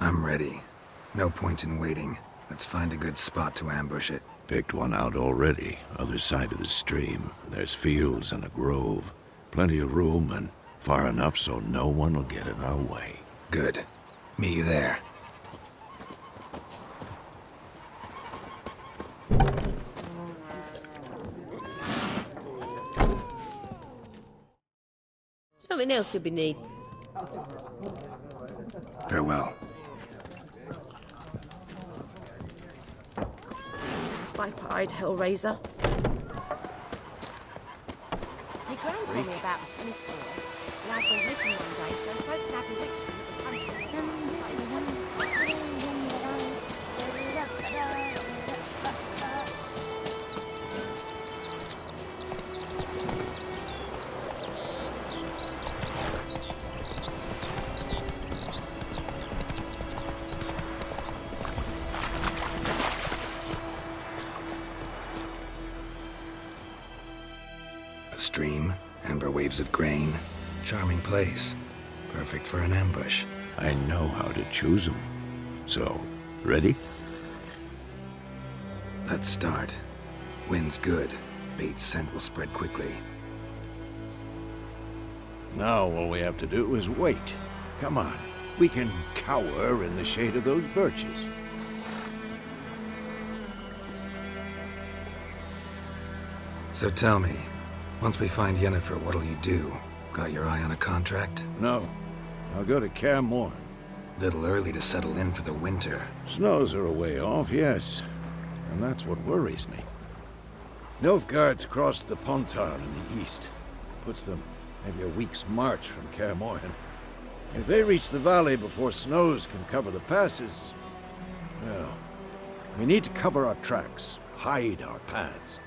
I'm ready. No point in waiting. Let's find a good spot to ambush it. Picked one out already, other side of the stream. There's fields and a grove. Plenty of room and far enough so no one will get in our way. Good. Meet you there. Something else you'll be needing. Farewell. Pipe-eyed Hellraiser. My gran told me about the Smith boy. Lad went missing one day, so folk nabbed a witch from the country. A stream, amber waves of grain. Charming place. Perfect for an ambush. I know how to choose them. So, ready? Let's start. Wind's good. Bait's scent will spread quickly. Now all we have to do is wait. Come on. We can cower in the shade of those birches. So tell me, once we find Yennefer, what'll you do? Got your eye on a contract? No. I'll go to Kaer Morhen. Little early to settle in for the winter. Snows are a way off, yes. And that's what worries me. Nilfgaard's crossed the Pontar in the east. Puts them maybe a week's march from Kaer Morhen. If they reach the valley before snows can cover the passes, well, we need to cover our tracks, hide our paths.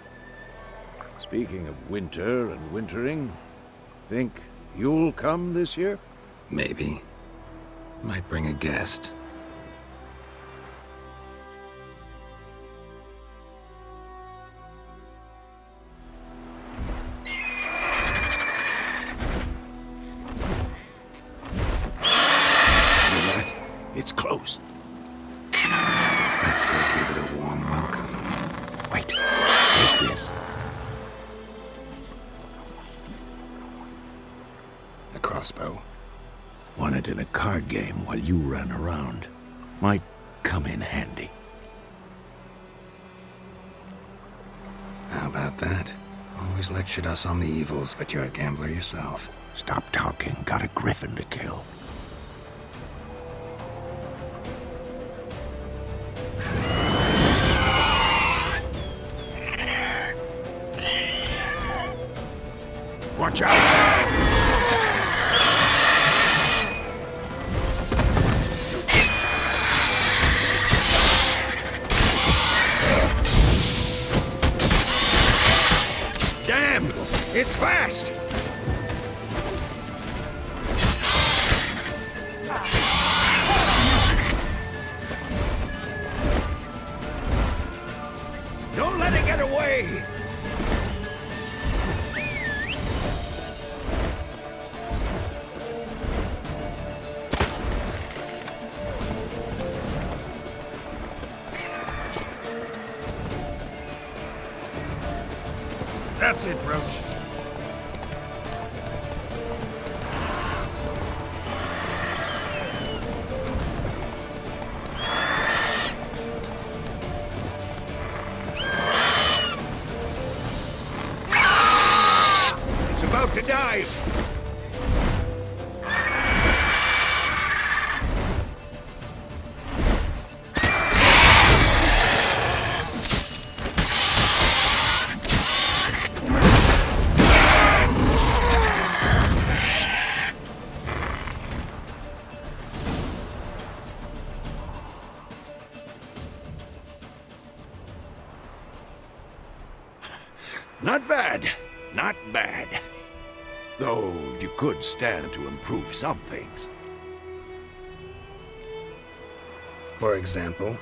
Speaking of winter and wintering, think you'll come this year? Maybe. Might bring a guest. It's close. Let's go give it a warm welcome. Wait, take this. A crossbow. Won it in a card game while you ran around. Might come in handy. How about that? Always lectured us on the evils, but you're a gambler yourself. Stop talking. Got a griffin to kill. Watch out! Damn! It's fast! Don't let it get away! That's it, Roach. It's about to dive. Not bad. Not bad. Though you could stand to improve some things. For example?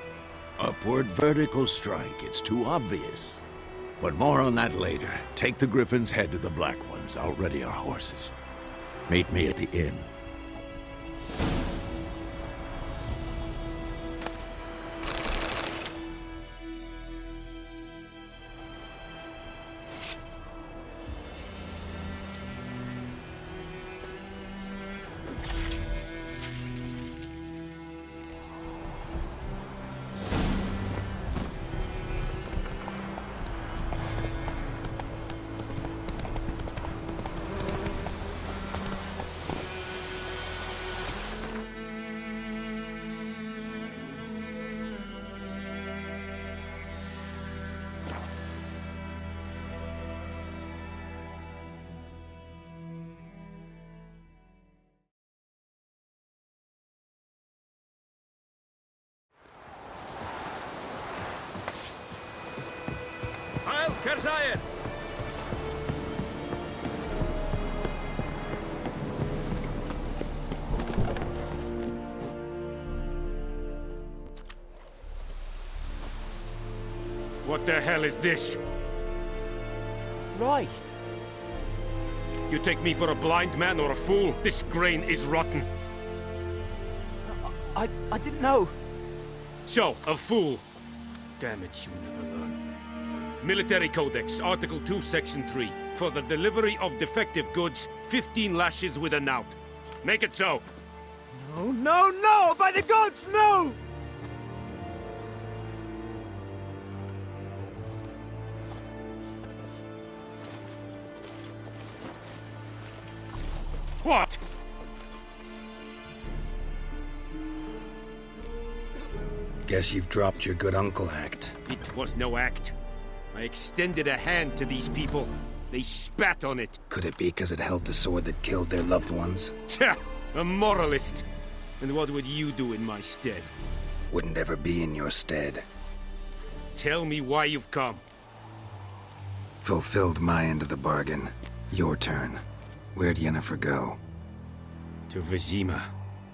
Upward vertical strike. It's too obvious. But more on that later. Take the Griffin's head to the Black Ones. I'll ready our horses. Meet me at the inn. What the hell is this? Right. You take me for a blind man or a fool? This grain is rotten. I didn't know. So, a fool. Damn it, you never learn. Military Codex, Article 2, Section 3. For the delivery of defective goods, 15 lashes with a knout. Make it so. No, no, no! By the gods, no! What? Guess you've dropped your good uncle act. It was no act. I extended a hand to these people. They spat on it. Could it be because it held the sword that killed their loved ones? Tja, a moralist. And what would you do in my stead? Wouldn't ever be in your stead. Tell me why you've come. Fulfilled my end of the bargain. Your turn. Where'd Yennefer go? To Vizima.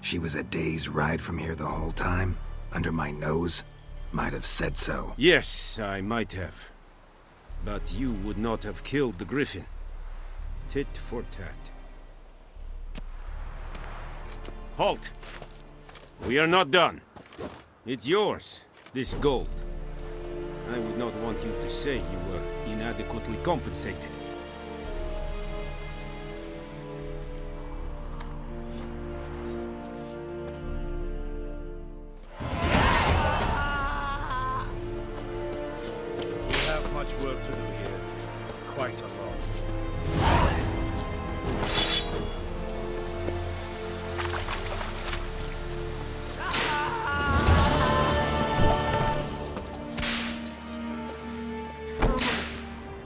She was a day's ride from here the whole time? Under my nose? Might have said so. Yes, I might have. But you would not have killed the griffin. Tit for tat. Halt! We are not done. It's yours, this gold. I would not want you to say you were inadequately compensated. Work to do here. Quite a lot.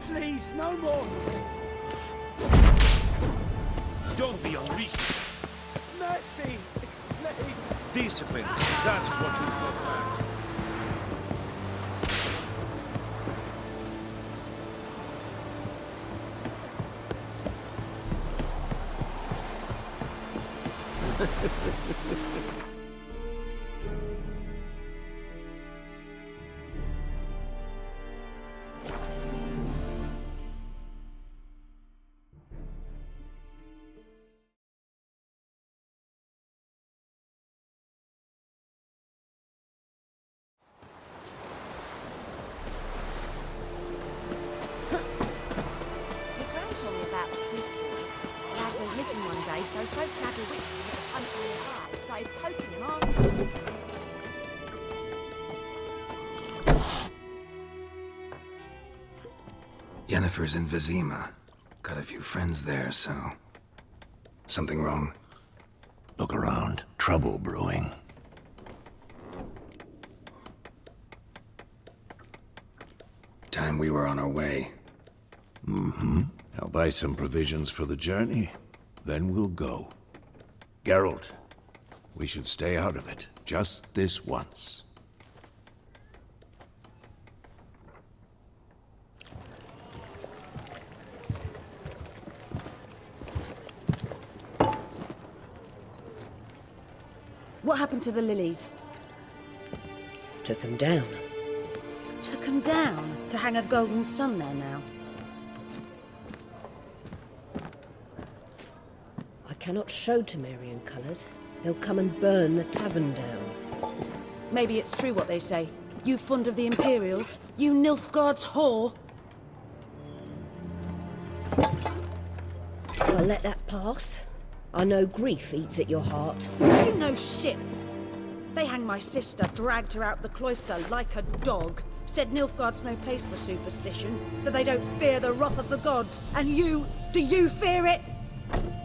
Please, no more! Don't be unreasonable. Mercy! Please! Discipline. That's what you thought about. Missing one day, so folk had a witch that was hunting in the heart, started poking him arsehole. Yennefer's in Vizima. Got a few friends there, so... Something wrong? Look around. Trouble brewing. Time we were on our way. Mm-hmm. I'll buy some provisions for the journey. Then we'll go. Geralt, we should stay out of it. Just this once. What happened to the lilies? Took him down. Took them down to hang a golden sun there now. I cannot show Temerian colours. They'll come and burn the tavern down. Maybe it's true what they say. You fond of the Imperials? You Nilfgaard's whore? I'll let that pass. I know grief eats at your heart. You know shit. They hanged my sister, dragged her out the cloister like a dog. Said Nilfgaard's no place for superstition, that they don't fear the wrath of the gods. And you, do you fear it?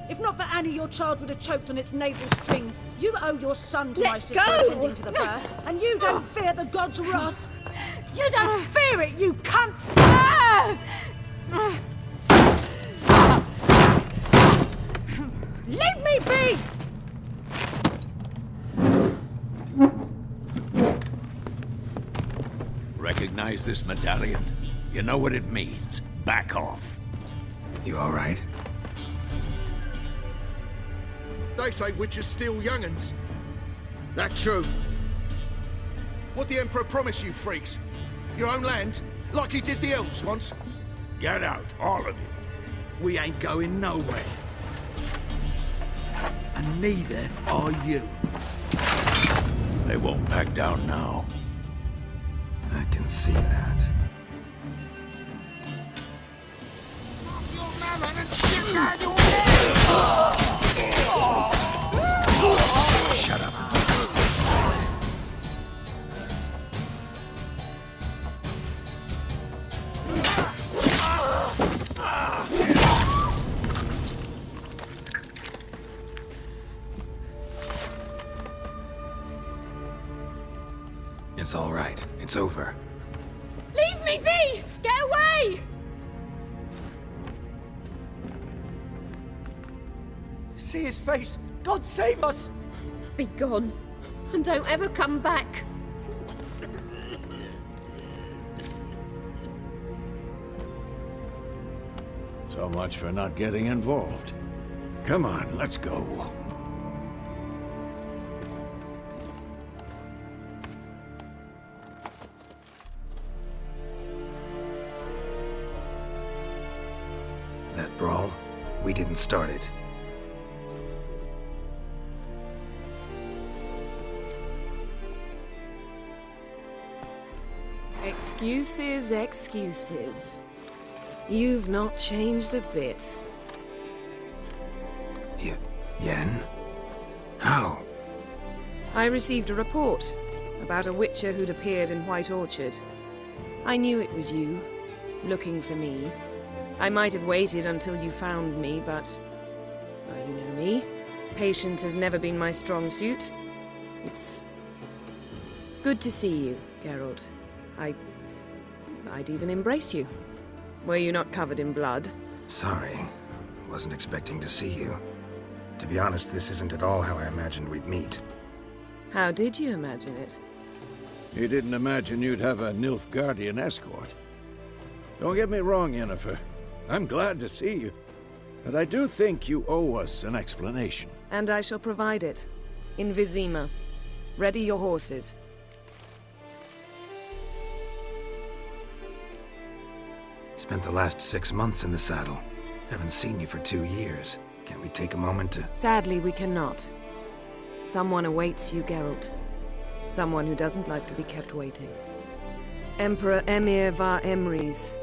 If not for Annie, your child would have choked on its navel string. You owe your son to my sister attending to the birth, and you don't fear the gods' wrath. You don't fear it, you cunt! Leave me be! Recognize this medallion? You know what it means. Back off. You all right? They say witches steal young'uns. That true. What the Emperor promise you, freaks? Your own land? like he did the elves once? Get out, all of you. We ain't going nowhere. And neither are you. They won't back down now. I can see that. Shut up. It's all right. It's over. Leave me be! Get away! See his face! God save us! Be gone, and don't ever come back. So much for not getting involved. Come on, let's go. That brawl, we didn't start it. Excuses, excuses. You've not changed a bit. Yen? How? I received a report about a witcher who'd appeared in White Orchard. I knew it was you, looking for me. I might have waited until you found me, but... well, you know me. Patience has never been my strong suit. It's... good to see you, Geralt. I'd even embrace you. Were you not covered in blood? Sorry. Wasn't expecting to see you. To be honest, this isn't at all how I imagined we'd meet. How did you imagine it? You didn't imagine you'd have a Nilfgaardian escort. Don't get me wrong, Yennefer. I'm glad to see you. But I do think you owe us an explanation. And I shall provide it. In Vizima. Ready your horses. Spent the last 6 months in the saddle. Haven't seen you for 2 years. Can't we take a moment to... Sadly, we cannot. Someone awaits you, Geralt. Someone who doesn't like to be kept waiting. Emperor Emir var Emrys.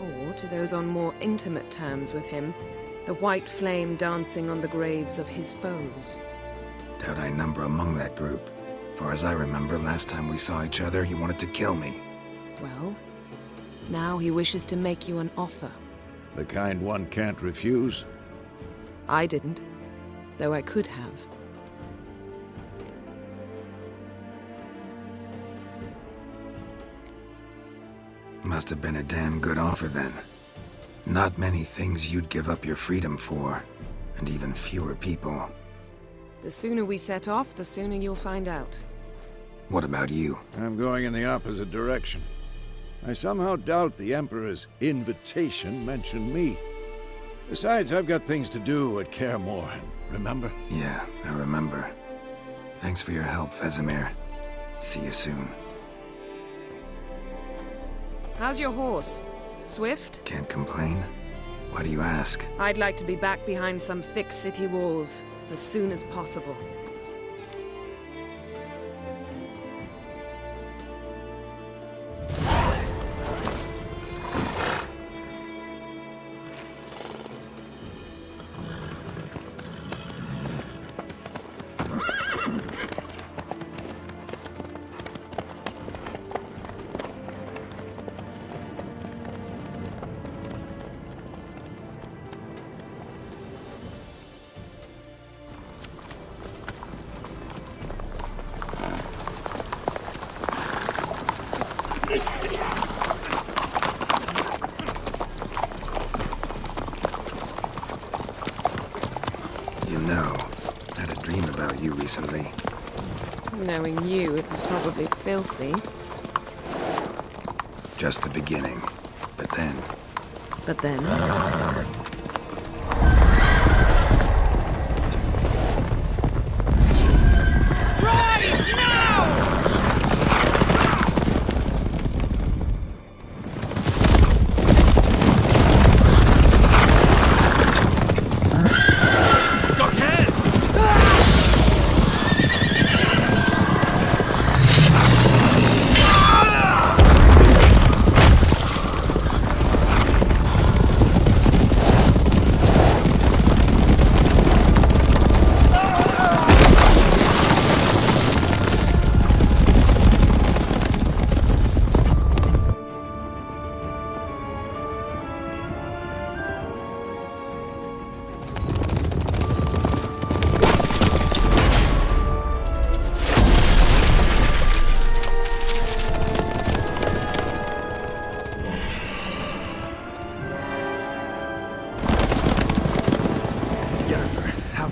Or, to those on more intimate terms with him, the white flame dancing on the graves of his foes. Doubt I number among that group. Far as I remember, last time we saw each other, he wanted to kill me. Well, now he wishes to make you an offer. The kind one can't refuse? I didn't, though I could have. Must have been a damn good offer then. Not many things you'd give up your freedom for, and even fewer people. The sooner we set off, the sooner you'll find out. What about you? I'm going in the opposite direction. I somehow doubt the Emperor's invitation mentioned me. Besides, I've got things to do at Kaer Morhen, remember? Yeah, I remember. Thanks for your help, Vesemir. See you soon. How's your horse? Swift? Can't complain. Why do you ask? I'd like to be back behind some thick city walls as soon as possible. You know, I had a dream about you recently. Knowing you, it was probably filthy. Just the beginning. But then... But then...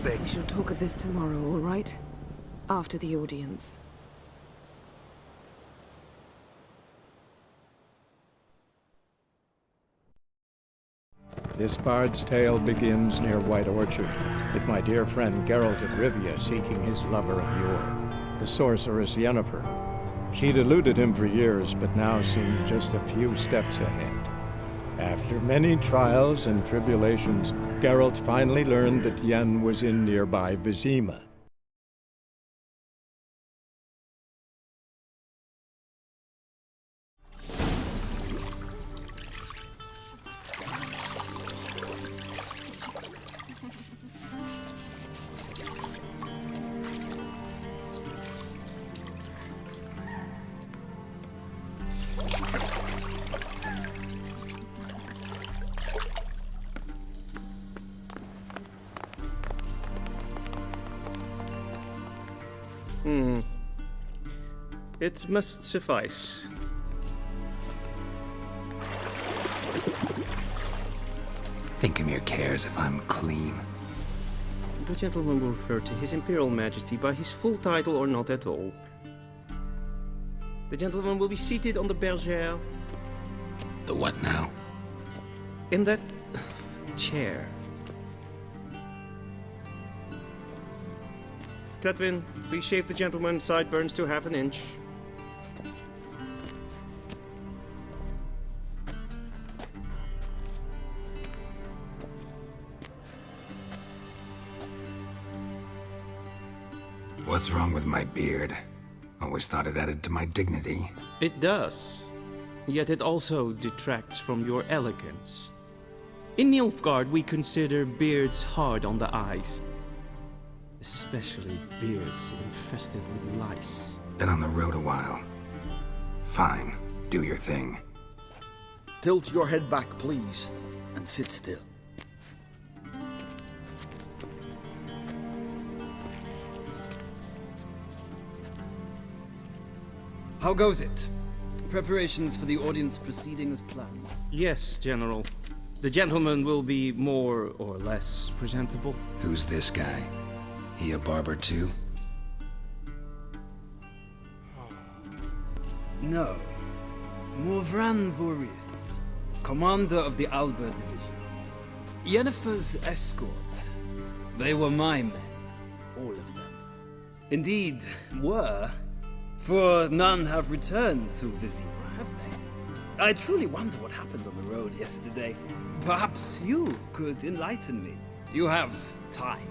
beg. We shall talk of this tomorrow, all right? After the audience. This bard's tale begins near White Orchard, with my dear friend Geralt of Rivia seeking his lover of yore, the sorceress Yennefer. She'd eluded him for years, but now seemed just a few steps ahead. After many trials and tribulations, Geralt finally learned that Yen was in nearby Vizima. It must suffice. Thinkamere cares if I'm clean. The gentleman will refer to His Imperial Majesty by his full title or not at all. The gentleman will be seated on the bergère. The what now? In that chair. Cletwin, please shave the gentleman's sideburns to half an inch. What's wrong with my beard? Always thought it added to my dignity. It does. Yet it also detracts from your elegance. In Nilfgaard, we consider beards hard on the eyes. Especially beards infested with lice. Been on the road a while. Fine. Do your thing. Tilt your head back, please, and sit still. How goes it? Preparations for the audience proceeding as planned? Yes, General. The gentleman will be more or less presentable. Who's this guy? He a barber too? No. Morvran Voris, commander of the Alba Division. Yennefer's escort. They were my men. All of them. Indeed, were. For none have returned to Vizima, have they? I truly wonder what happened on the road yesterday. Perhaps you could enlighten me. You have time.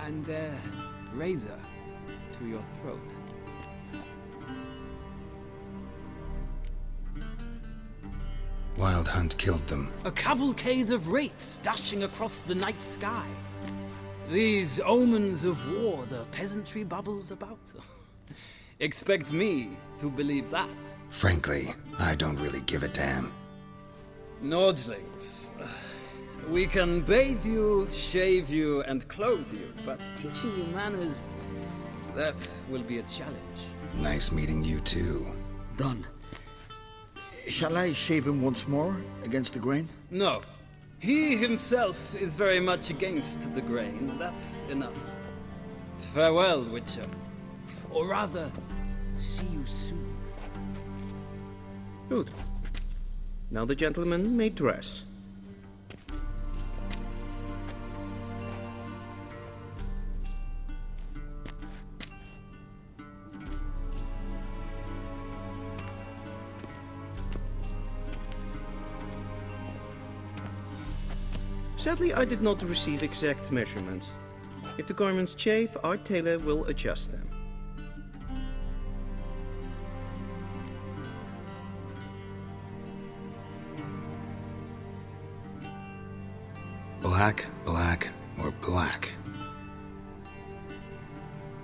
And a razor to your throat. Wild Hunt killed them. A cavalcade of wraiths dashing across the night sky. These omens of war the peasantry bubbles about. Expect me to believe that. Frankly, I don't really give a damn. Nordlings. We can bathe you, shave you, and clothe you, but teaching you manners, that will be a challenge. Nice meeting you too. Done. Shall I shave him once more, against the grain? No. He himself is very much against the grain. That's enough. Farewell, Witcher. Or rather, see you soon. Good. Now the gentleman may dress. Sadly, I did not receive exact measurements. If the garments chafe, our tailor will adjust them. Black, black, or black?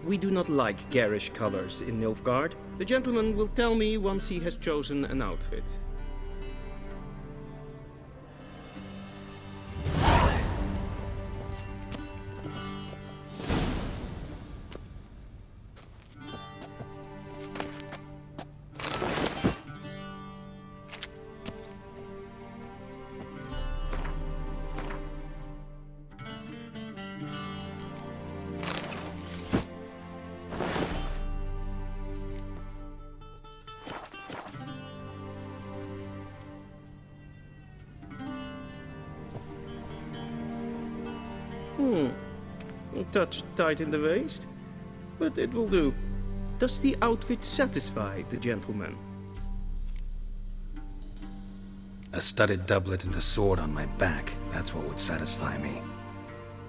We do not like garish colors in Nilfgaard. The gentleman will tell me once he has chosen an outfit. A touch tight in the waist, but it will do. Does the outfit satisfy the gentleman? A studded doublet and a sword on my back, that's what would satisfy me.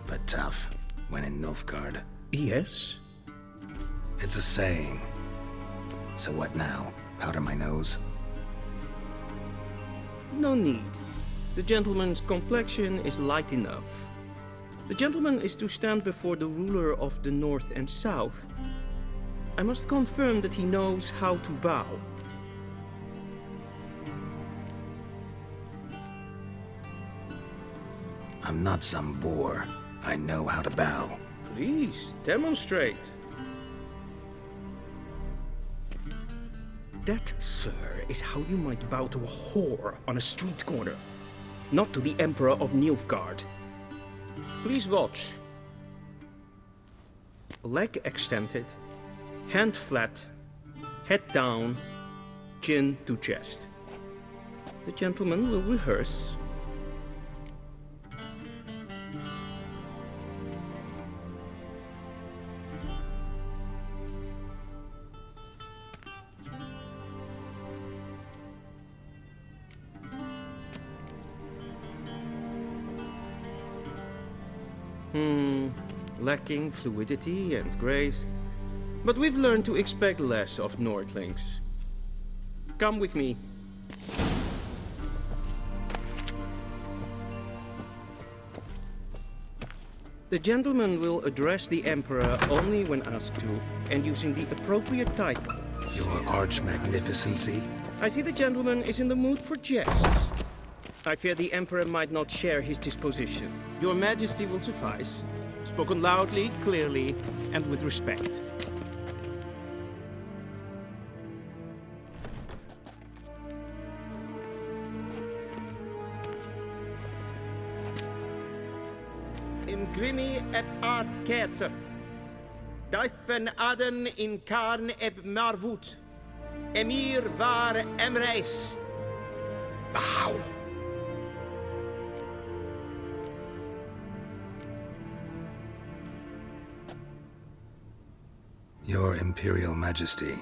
But tough, when in Nilfgaard. Yes? It's a saying. So what now? Powder my nose? No need. The gentleman's complexion is light enough. The gentleman is to stand before the ruler of the North and South. I must confirm that he knows how to bow. I'm not some boor. I know how to bow. Please, demonstrate. That, sir, is how you might bow to a whore on a street corner, not to the Emperor of Nilfgaard. Please watch. Leg extended, hand flat, head down, chin to chest. The gentleman will rehearse. Lacking fluidity and grace. But we've learned to expect less of Nordlings. Come with me. The gentleman will address the Emperor only when asked to, and using the appropriate title. Your Arch-Magnificency? I see the gentleman is in the mood for jests. I fear the Emperor might not share his disposition. Your Majesty will suffice. Spoken loudly, clearly, and with respect. Imgrimi eb art ketzer. Daifen aden in karn eb marvut. Emir var emreis. Bow. Your Imperial Majesty.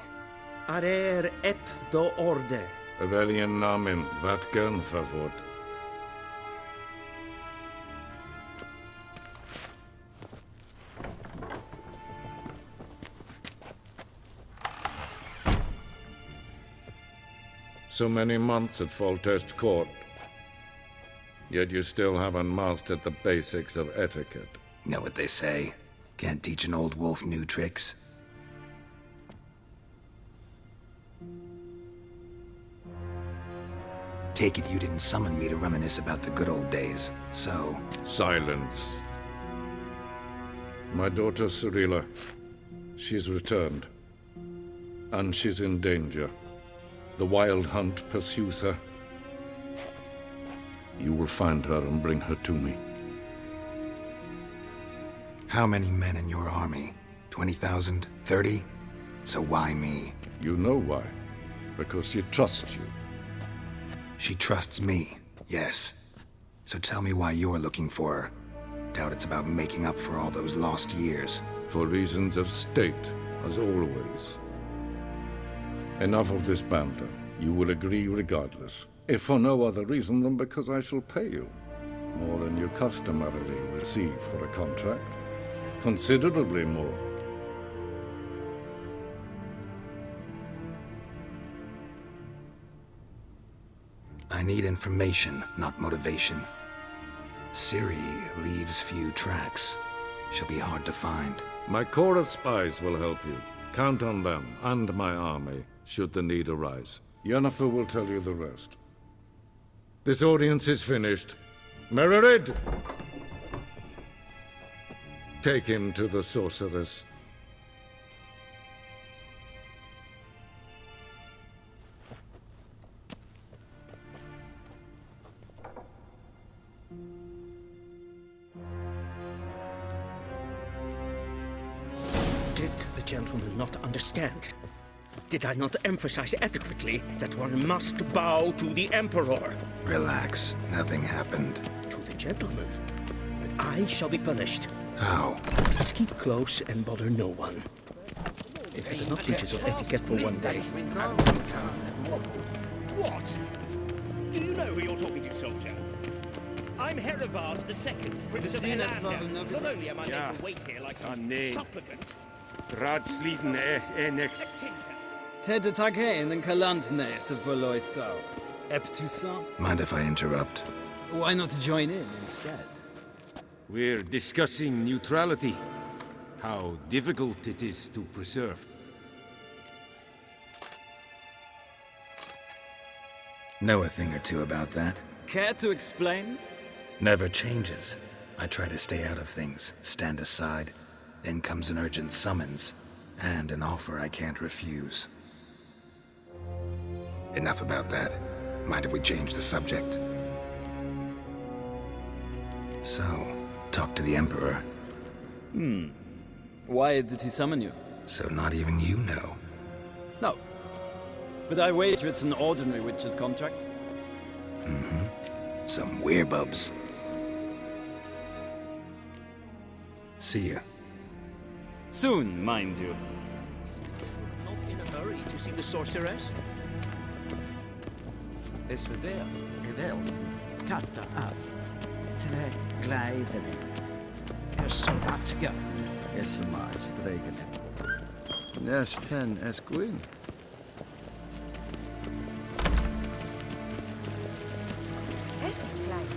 Arer ep the orde. Veljen namen, vatgen favor. So many months at Foltest Court. Yet you still haven't mastered the basics of etiquette. Know what they say? Can't teach an old wolf new tricks. Take it you didn't summon me to reminisce about the good old days, so... Silence. My daughter Cirilla, she's returned. And she's in danger. The Wild Hunt pursues her. You will find her and bring her to me. How many men in your army? 20,000? 30? So why me? You know why. Because she trusts you. She trusts me, yes. So tell me why you're looking for her. Doubt it's about making up for all those lost years. For reasons of state, as always. Enough of this banter. You will agree regardless. If for no other reason than because I shall pay you. More than you customarily receive for a contract. Considerably more. I need information, not motivation. Ciri leaves few tracks. She'll be hard to find. My corps of spies will help you. Count on them, and my army, should the need arise. Yennefer will tell you the rest. This audience is finished. Mererid! Take him to the sorceress. Did the gentleman not understand? Did I not emphasize adequately that one must bow to the Emperor? Relax. Nothing happened. To the gentleman. The I shall be punished. How? Just keep close and bother no one. If I did not teach you some etiquette for one day. What? Do you know who you're talking to, soldier? I'm Herivard II, Prince of Elandel. Not only am I made to wait here like some supplicant... Radsliden enek. Ted Takein and Kalantne se Voloisau. Eptusan? Mind if I interrupt? Why not join in instead? We're discussing neutrality. How difficult it is to preserve. Know a thing or two about that? Care to explain? Never changes. I try to stay out of things, stand aside. Then comes an urgent summons, and an offer I can't refuse. Enough about that. Mind if we change the subject? So, talk to the Emperor. Why did he summon you? So not even you know. No. But I wager it's an ordinary witch's contract. Mm-hmm. Some werebubs. See ya. Soon, mind you. Not in a hurry to see the sorceress? Es verderf, geweld, katta af, tre gleideren. Svartga. Esma stregenet. Nes hen es gwyn. Es klein.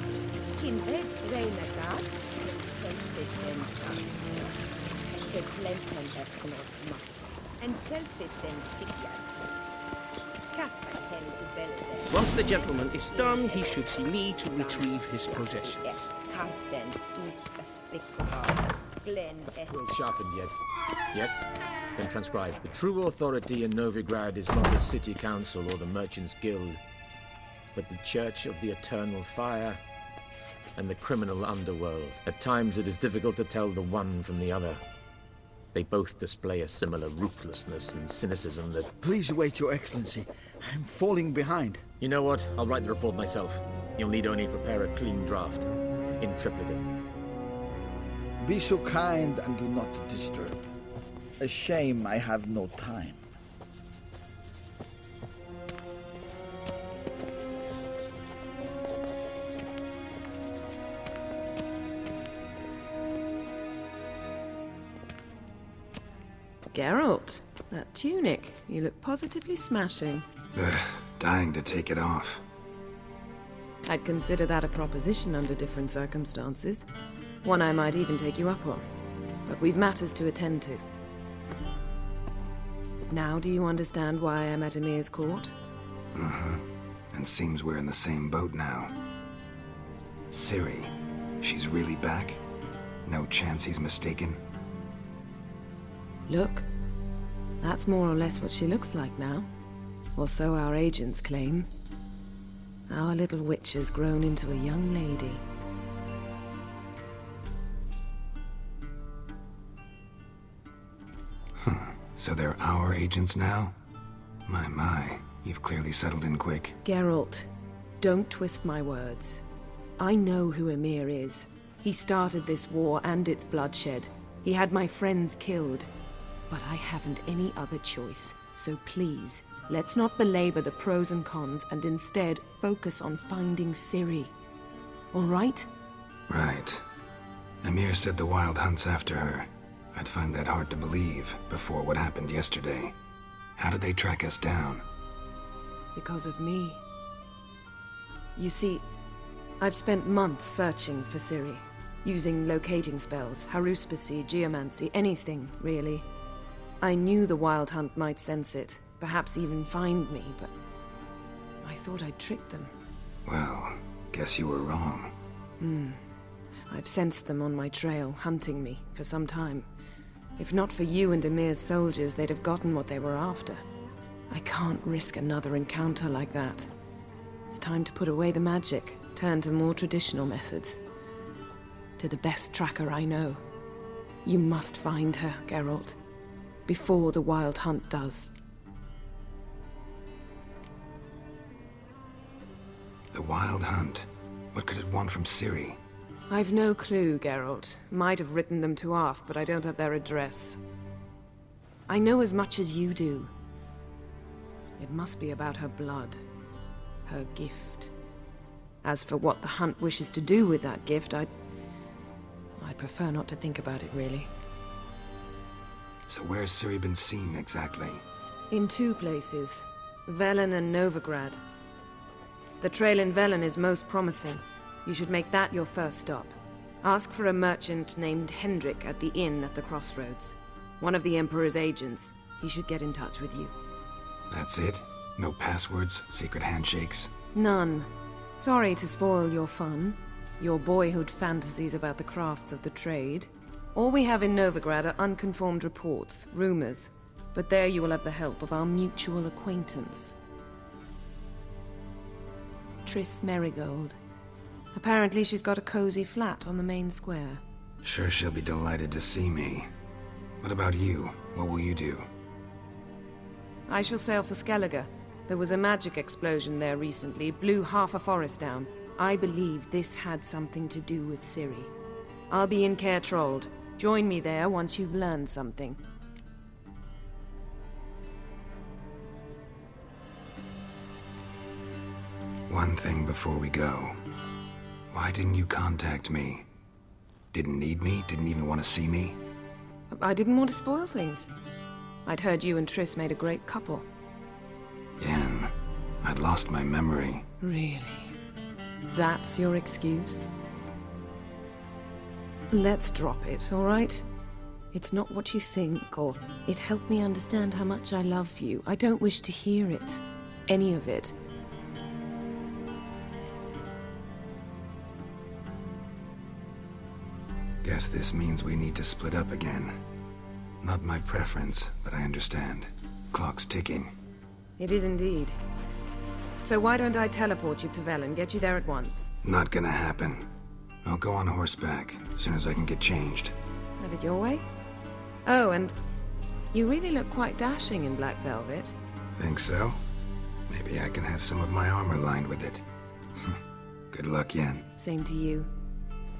Kindred reine gat, selfit den se glemten hefknot and selfit den sikjar. Kasper hen ubelde. Once the gentleman is done, he should see me to retrieve his possessions. Karten dukas bikvar. Glen es. Well sharpened yet. Yes? Then transcribe. The true authority in Novigrad is not the city council or the merchants' guild, but the Church of the Eternal Fire and the criminal underworld. At times it is difficult to tell the one from the other. They both display a similar ruthlessness and cynicism that... Please wait, Your Excellency. I'm falling behind. You know what? I'll write the report myself. You'll need only prepare a clean draft. In triplicate. Be so kind and do not disturb. A shame I have no time. Geralt, that tunic. You look positively smashing. Ugh, dying to take it off. I'd consider that a proposition under different circumstances. One I might even take you up on. But we've matters to attend to. Now do you understand why I'm at Emir's court? Uh-huh. And seems we're in the same boat now. Ciri, she's really back? No chance he's mistaken? Look, that's more or less what she looks like now. Or so our agents claim. Our little witch has grown into a young lady. Huh. So they're our agents now? My, you've clearly settled in quick. Geralt, don't twist my words. I know who Emir is. He started this war and its bloodshed. He had my friends killed. But I haven't any other choice. So please, let's not belabor the pros and cons and instead focus on finding Ciri. All right? Right. Emir said the Wild Hunt's after her. I'd find that hard to believe before what happened yesterday. How did they track us down? Because of me. You see, I've spent months searching for Ciri, using locating spells, haruspicy, geomancy, anything, really. I knew the Wild Hunt might sense it, perhaps even find me, but I thought I'd tricked them. Well, guess you were wrong. I've sensed them on my trail, hunting me, for some time. If not for you and Emir's soldiers, they'd have gotten what they were after. I can't risk another encounter like that. It's time to put away the magic, turn to more traditional methods. To the best tracker I know. You must find her, Geralt. Before the Wild Hunt does. The Wild Hunt? What could it want from Ciri? I've no clue, Geralt. Might have written them to ask, but I don't have their address. I know as much as you do. It must be about her blood. Her gift. As for what the Hunt wishes to do with that gift, I'd prefer not to think about it, really. So where's Ciri been seen, exactly? In 2 places. Velen and Novigrad. The trail in Velen is most promising. You should make that your first stop. Ask for a merchant named Hendrik at the inn at the crossroads. One of the Emperor's agents. He should get in touch with you. That's it? No passwords, secret handshakes? None. Sorry to spoil your fun. Your boyhood fantasies about the crafts of the trade. All we have in Novigrad are unconfirmed reports, rumors. But there you will have the help of our mutual acquaintance. Triss Merigold. Apparently she's got a cozy flat on the main square. Sure she'll be delighted to see me. What about you? What will you do? I shall sail for Skellige. There was a magic explosion there recently, blew half a forest down. I believe this had something to do with Ciri. I'll be in Caer Trold. Join me there once you've learned something. One thing before we go. Why didn't you contact me? Didn't need me? Didn't even want to see me? I didn't want to spoil things. I'd heard you and Triss made a great couple. Yen, I'd lost my memory. Really? That's your excuse? Let's drop it, all right? It's not what you think, or it helped me understand how much I love you. I don't wish to hear it. Any of it. Guess this means we need to split up again. Not my preference, but I understand. Clock's ticking. It is indeed. So why don't I teleport you to Velen, get you there at once? Not gonna happen. I'll go on horseback, as soon as I can get changed. Have it your way? Oh, and you really look quite dashing in black velvet. Think so? Maybe I can have some of my armor lined with it. Good luck, Yen. Same to you.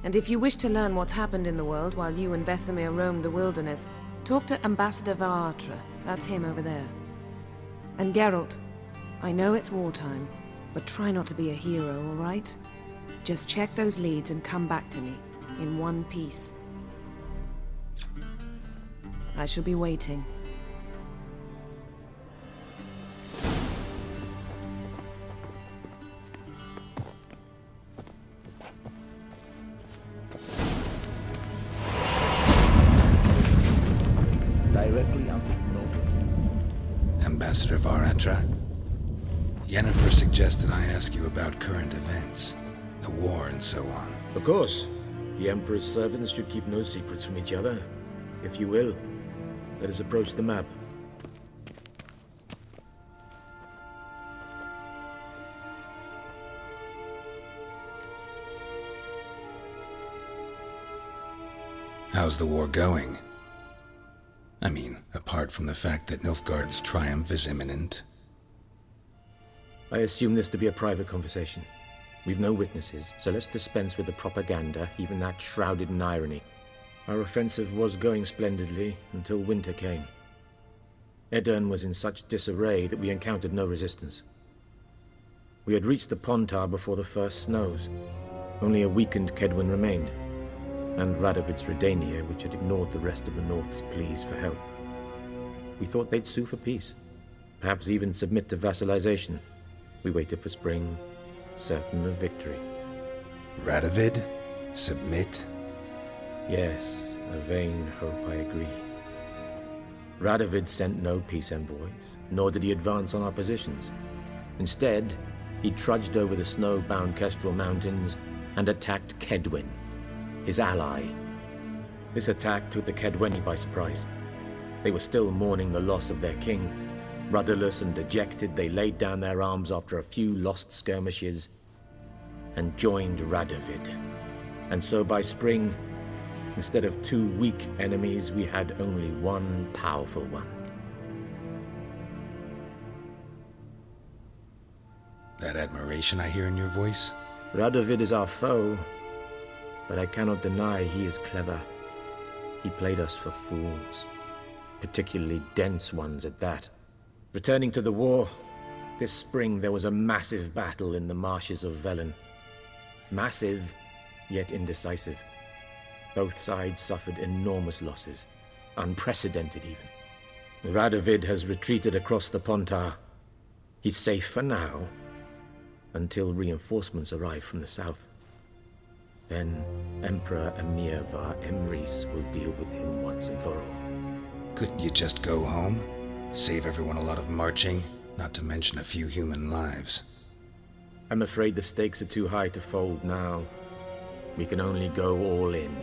And if you wish to learn what's happened in the world while you and Vesemir roamed the wilderness, talk to Ambassador Varatra. That's him over there. And Geralt, I know it's wartime, but try not to be a hero, all right? Just check those leads and come back to me, in one piece. I shall be waiting. Directly out of nowhere. Ambassador Varatra? Yennefer suggested I ask you about current events, the war and so on. Of course. The Emperor's servants should keep no secrets from each other. If you will, let us approach the map. How's the war going? I mean, apart from the fact that Nilfgaard's triumph is imminent. I assume this to be a private conversation. We've no witnesses, so let's dispense with the propaganda, even that shrouded in irony. Our offensive was going splendidly until winter came. Edirn was in such disarray that we encountered no resistance. We had reached the Pontar before the first snows. Only a weakened Kedwin remained, and Radovid's Redania, which had ignored the rest of the North's pleas for help. We thought they'd sue for peace, perhaps even submit to vassalization. We waited for spring, certain of victory. Radovid? Submit? Yes, a vain hope, I agree. Radovid sent no peace envoys, nor did he advance on our positions. Instead, he trudged over the snow-bound Kestrel Mountains and attacked Kedwin, his ally. This attack took the Kedweni by surprise. They were still mourning the loss of their king. Rudderless and dejected, they laid down their arms after a few lost skirmishes and joined Radovid. And so by spring, instead of 2 weak enemies, we had only one powerful one. That admiration I hear in your voice? Radovid is our foe, But I cannot deny he is clever. He played us for fools, particularly dense ones at that. Returning to the war, this spring there was a massive battle in the marshes of Velen. Massive, yet indecisive. Both sides suffered enormous losses, unprecedented even. Radovid has retreated across the Pontar. He's safe for now, until reinforcements arrive from the south. Then Emperor Emir Var Emrys will deal with him once and for all. Couldn't you just go home? Save everyone a lot of marching, not to mention a few human lives. I'm afraid the stakes are too high to fold now. We can only go all in.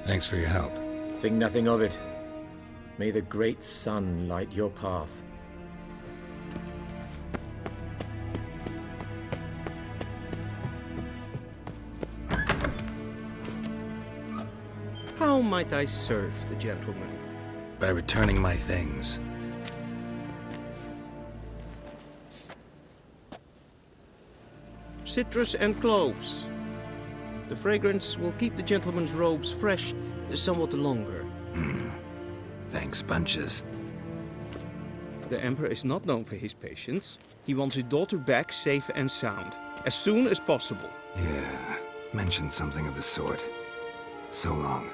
Thanks for your help. Think nothing of it. May the great sun light your path. How might I serve the gentleman? By returning my things. Citrus and cloves. The fragrance will keep the gentleman's robes fresh somewhat longer. Thanks, bunches. The Emperor is not known for his patience. He wants his daughter back safe and sound, as soon as possible. Yeah, mentioned something of the sort. So long.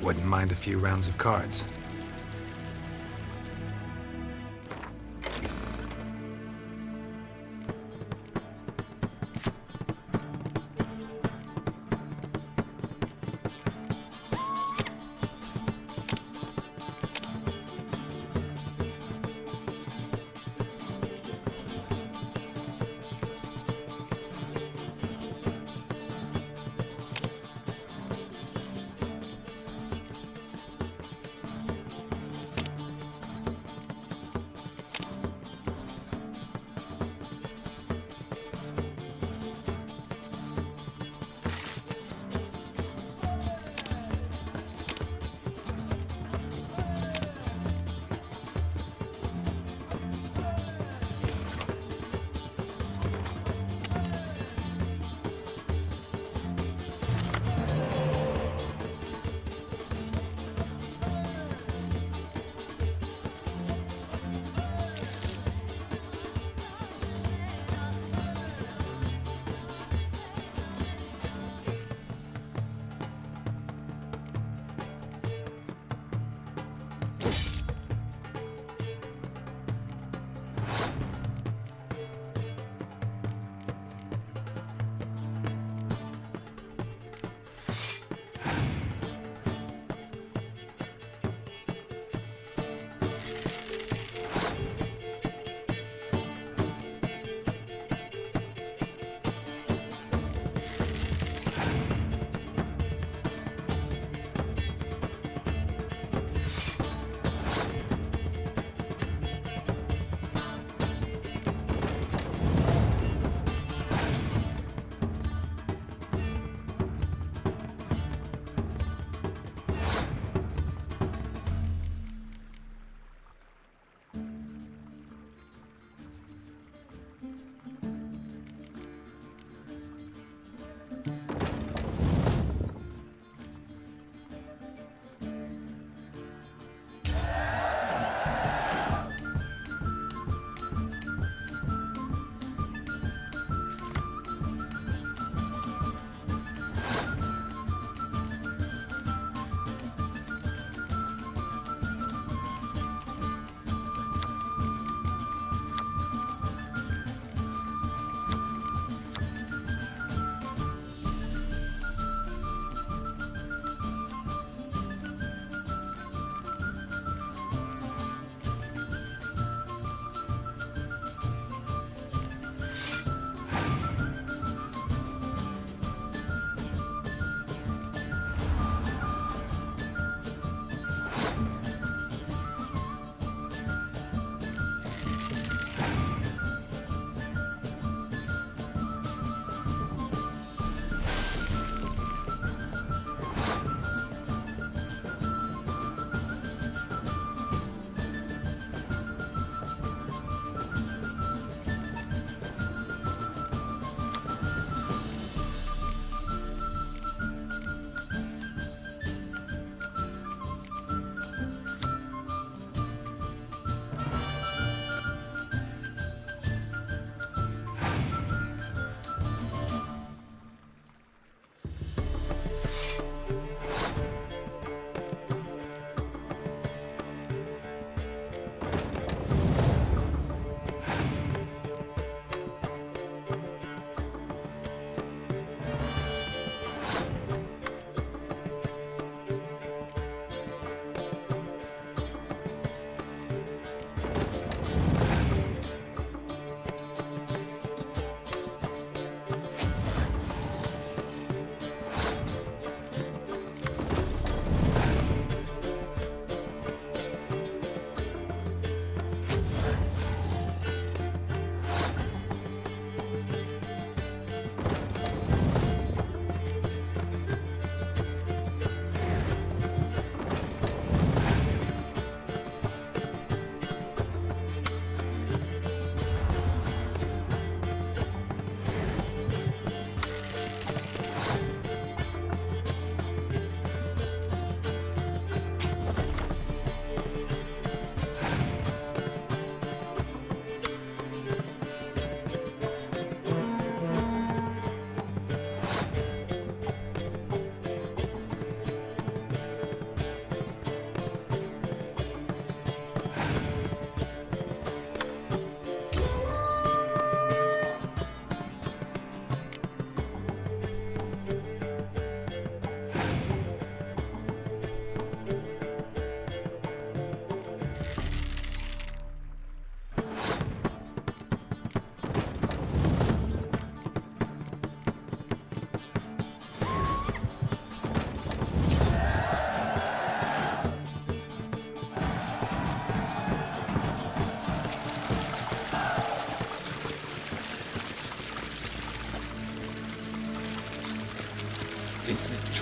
Wouldn't mind a few rounds of cards.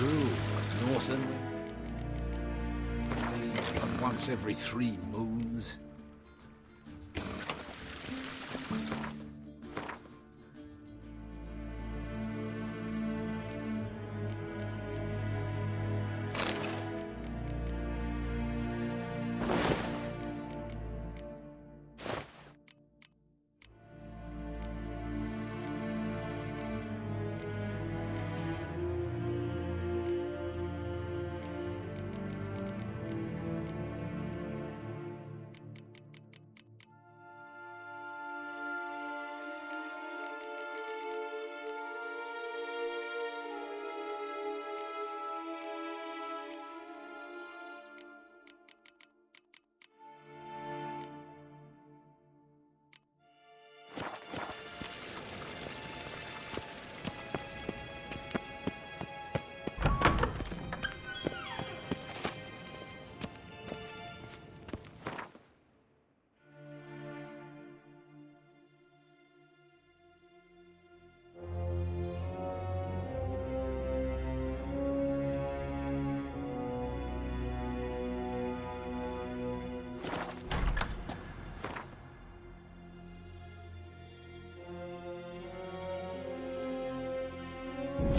true. Northern. Once every 3 moons.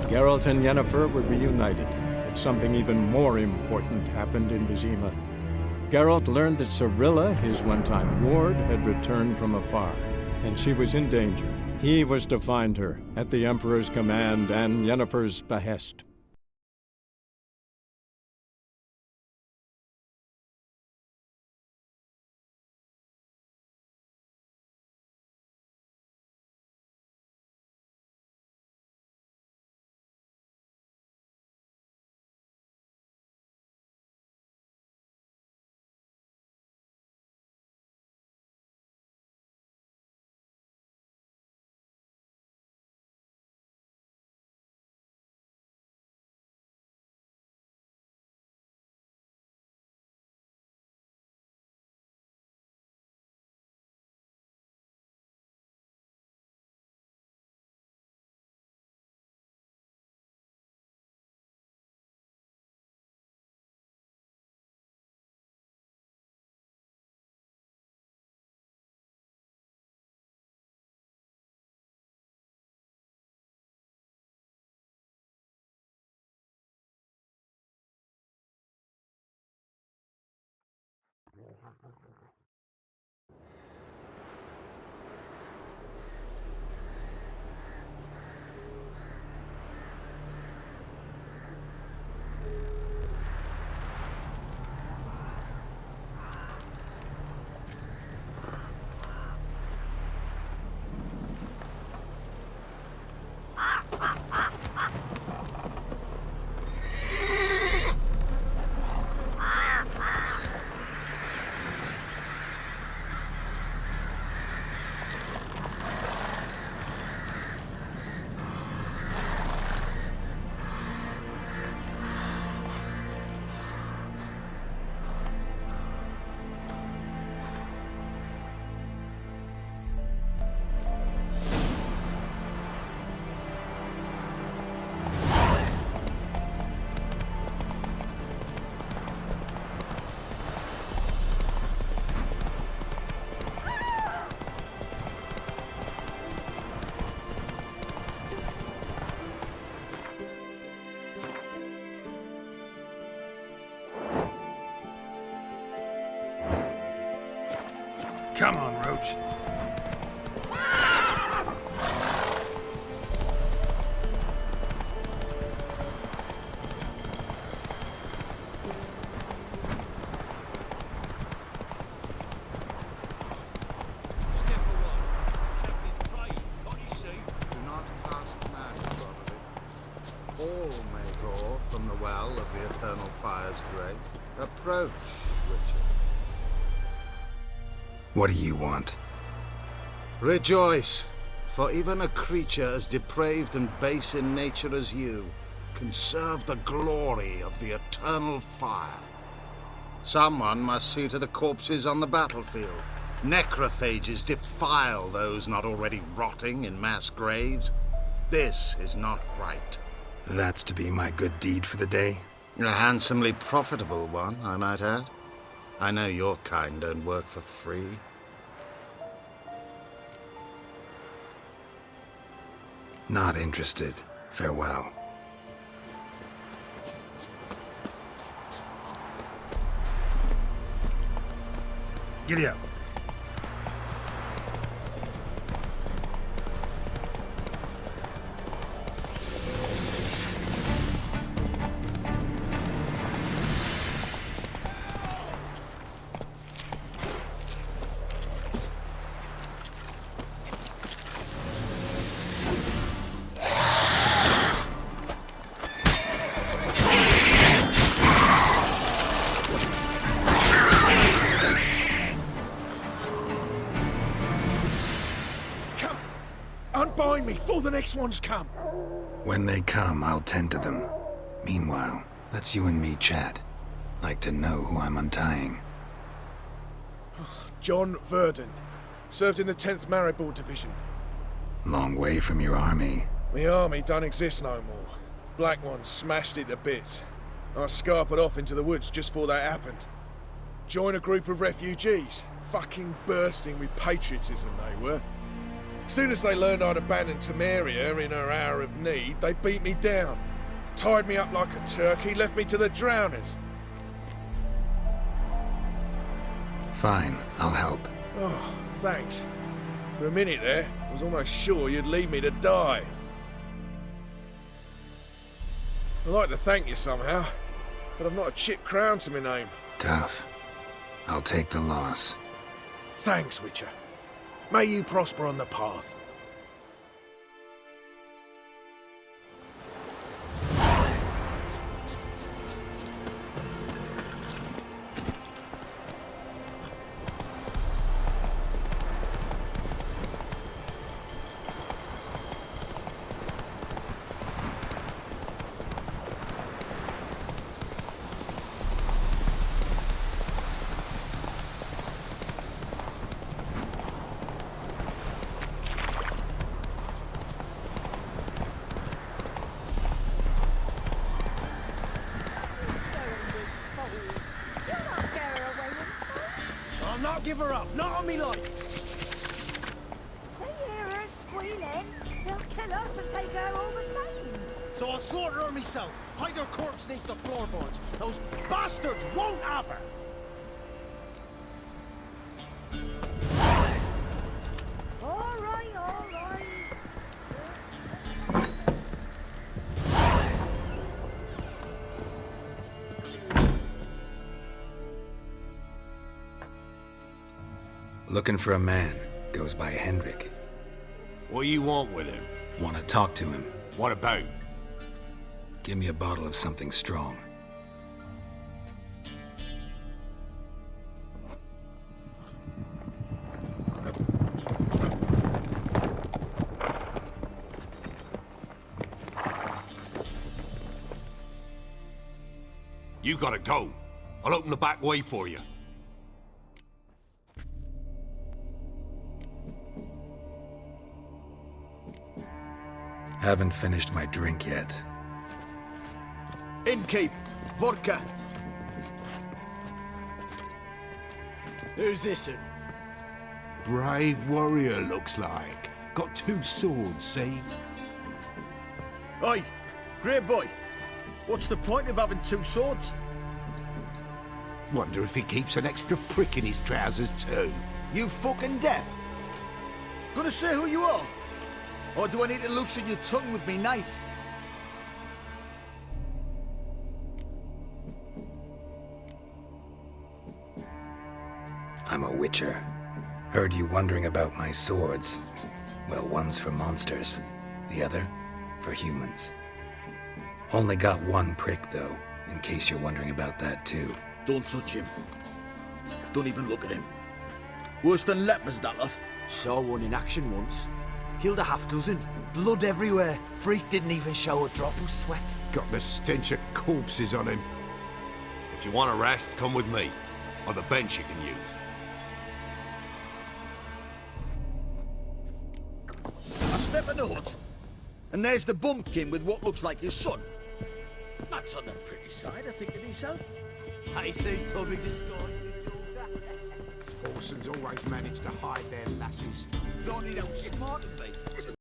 Geralt and Yennefer were reunited, but something even more important happened in Vizima. Geralt learned that Cirilla, his one-time ward, had returned from afar, and she was in danger. He was to find her, at the Emperor's command and Yennefer's behest. Come on, Roach. From the well of the Eternal Fire's grace. Approach, Richard. What do you want? Rejoice, for even a creature as depraved and base in nature as you can serve the glory of the Eternal Fire. Someone must see to the corpses on the battlefield. Necrophages defile those not already rotting in mass graves. This is not right. That's to be my good deed for the day? A handsomely profitable one, I might add. I know your kind don't work for free. Not interested. Farewell. Giddy up. Unbind me before the next ones come. When they come, I'll tend to them. Meanwhile, let's you and me chat. Like to know who I'm untying. John Verdon. Served in the 10th Maribor Division. Long way from your army. The army don't exist no more. Black Ones smashed it to bits. I scarpered off into the woods just before that happened. Joined a group of refugees. Fucking bursting with patriotism they were. Soon as they learned I'd abandoned Temeria in her hour of need, they beat me down. Tied me up like a turkey, left me to the drowners. Fine, I'll help. Oh, thanks. For a minute there, I was almost sure you'd leave me to die. I'd like to thank you somehow, but I've not a chip crown to my name. Tough. I'll take the loss. Thanks, Witcher. May you prosper on the path. Give her up, not on me life. They hear her squealing. They'll kill us and take her all the same. So I'll slaughter her myself, hide her corpse beneath the floorboards. Those bastards won't have her. All right, all right. Looking for a man. Goes by Hendrik. What you want with him? Want to talk to him. What about? Give me a bottle of something strong. You gotta go. I'll open the back way for you. Haven't finished my drink yet. Innkeep, vodka. Who's this one? Brave warrior, looks like. Got 2 swords, see? Oi, grey boy. What's the point of having 2 swords? Wonder if he keeps an extra prick in his trousers too. You fucking deaf? Gonna say who you are? Or do I need to loosen your tongue with me knife? I'm a witcher. Heard you wondering about my swords. Well, one's for monsters, the other for humans. Only got 1 prick, though, in case you're wondering about that, too. Don't touch him. Don't even look at him. Worse than lepers, that lot. Saw one in action once. Killed a half-dozen. Blood everywhere. Freak didn't even show a drop of sweat. Got the stench of corpses on him. If you want a rest, come with me. Or the bench you can use. A step in the hut. And there's the bumpkin with what looks like his son. That's on the pretty side, I think to myself. I see public discord. Orsons always manage to hide their lasses. Thought he'd outsmarted me.